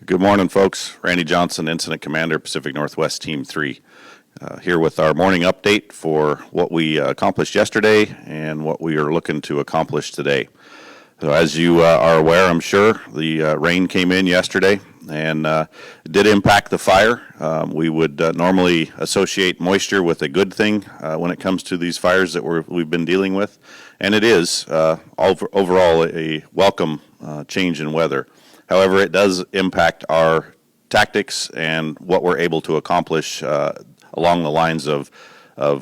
Good morning, folks. Randy Johnson, Incident Commander, Pacific Northwest Team 3. Here with our morning update for what we accomplished yesterday and what we are looking to accomplish today. So as you are aware, I'm sure, the rain came in yesterday and did impact the fire. We would normally associate moisture with a good thing when it comes to these fires that we've been dealing with. And it is overall a welcome change in weather. However, it does impact our tactics and what we're able to accomplish along the lines of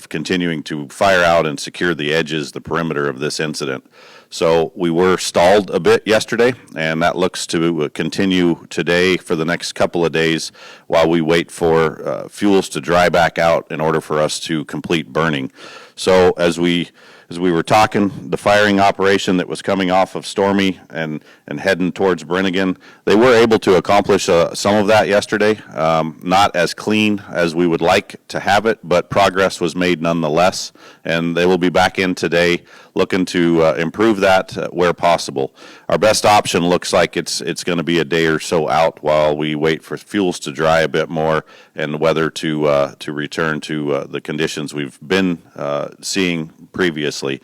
continuing to fire out and secure the edges, the perimeter of this incident. So we were stalled a bit yesterday, and that looks to continue today for the next couple of days while we wait for fuels to dry back out in order for us to complete burning. So as we were talking, the firing operation that was coming off of Stormy and heading towards Brennigan, they were able to accomplish some of that yesterday. Not as clean as we would like to have it, but progress was made nonetheless, and they will be back in today looking to improve that where possible. Our best option looks like it's going to be a day or so out while we wait for fuels to dry a bit more and weather to return to the conditions we've been seeing previously.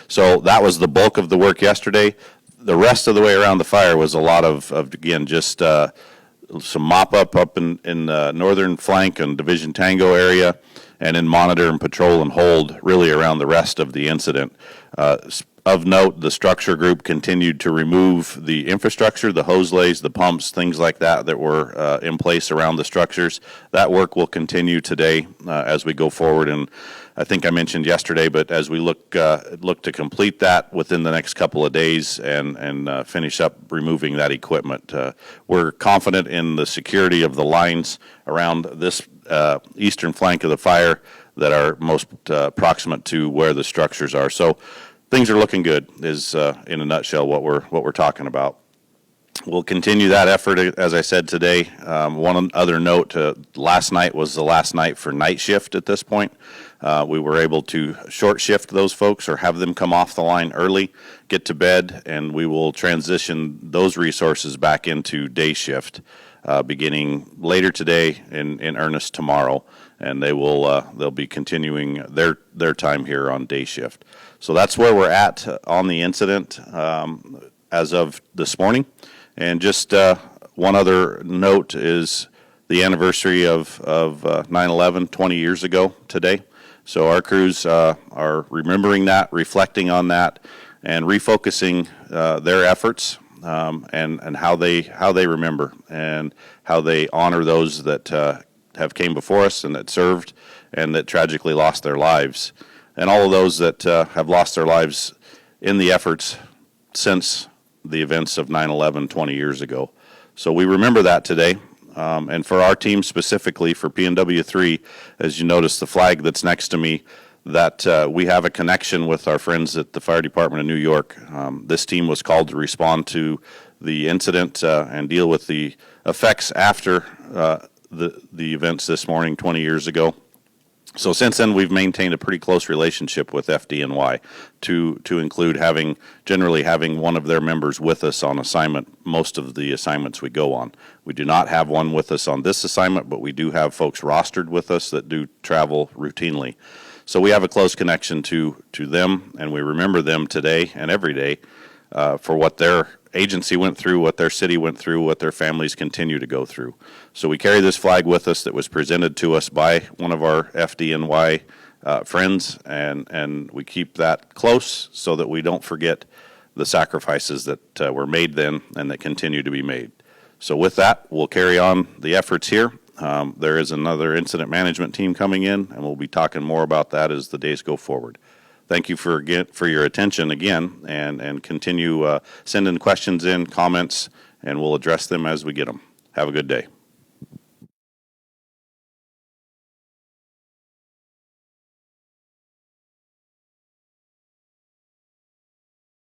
So that was the bulk of the work yesterday. The rest of the way around the fire was a lot of again, just some mop up in the northern flank and Division Tango area, and in monitor and patrol and hold really around the rest of the incident. Of note, the structure group continued to remove the infrastructure, the hose lays, the pumps, things like that were in place around the structures. That work will continue today as we go forward, and I think I mentioned yesterday, but as we look to complete that within the next couple of days and finish up removing that equipment. We're confident in the security of the lines around this eastern flank of the fire that are most proximate to where the structures are. So things are looking good is in a nutshell what we're talking about. We'll continue that effort, as I said today. One other note, last night was the last night for night shift at this point. We were able to short shift those folks or have them come off the line early, get to bed, and we will transition those resources back into day shift beginning later today in earnest tomorrow, and they'll be continuing their time here on day shift. So that's where we're at on the incident as of this morning. And just one other note is the anniversary of 9/11 20 years ago today. So our crews are remembering that, reflecting on that, and refocusing their efforts and how they remember and how they honor those that have came before us and that served and that tragically lost their lives, and all of those that have lost their lives in the efforts since the events of 9/11 20 years ago. So we remember that today. And for our team specifically, for PNW 3, as you notice the flag that's next to me, that we have a connection with our friends at the Fire Department of New York. This team was called to respond to the incident and deal with the effects after the events this morning 20 years ago. So since then, we've maintained a pretty close relationship with FDNY to include generally having one of their members with us on assignment most of the assignments we go on. We do not have one with us on this assignment, but we do have folks rostered with us that do travel routinely. So we have a close connection to them, and we remember them today and every day for what their agency went through, what their city went through, what their families continue to go through. So we carry this flag with us that was presented to us by one of our FDNY friends, and we keep that close so that we don't forget the sacrifices that were made then and that continue to be made. So with that, we'll carry on the efforts here. There is another incident management team coming in, and we'll be talking more about that as the days go forward. Thank you for your attention again, and continue sending questions in, comments, and we'll address them as we get them. Have a good day.